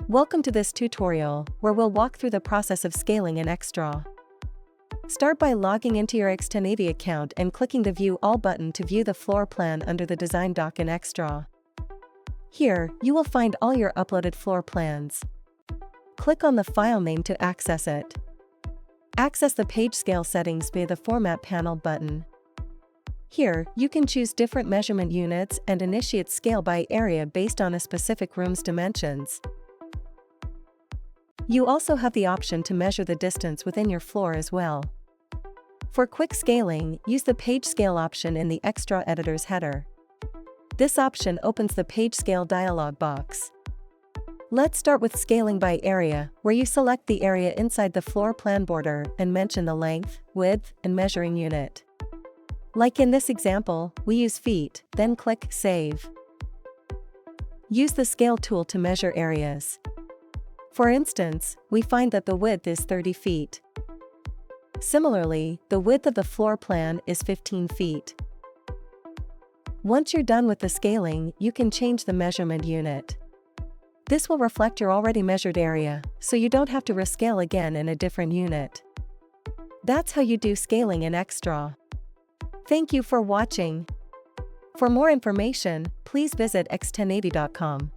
Welcome to this tutorial, where we'll walk through the process of scaling in Xdraw. Start by logging into your Xtenavy account and clicking the View All button to view the floor plan under the Design dock in Xdraw. Here, you will find all your uploaded floor plans. Click on the file name to access it. Access the page scale settings via the Format panel button. Here, you can choose different measurement units and initiate scale by area based on a specific room's dimensions. You also have the option to measure the distance within your floor as well. For quick scaling, use the Page Scale option in the Xdraw Editor's header. This option opens the Page Scale dialog box. Let's start with scaling by area, where you select the area inside the floor plan border and mention the length, width, and measuring unit. Like in this example, we use feet, then click Save. Use the Scale tool to measure areas. For instance, we find that the width is 30 feet. Similarly, the width of the floor plan is 15 feet. Once you're done with the scaling, you can change the measurement unit. This will reflect your already measured area, so you don't have to rescale again in a different unit. That's how you do scaling in Xdraw. Thank you for watching. For more information, please visit xtenavy.com.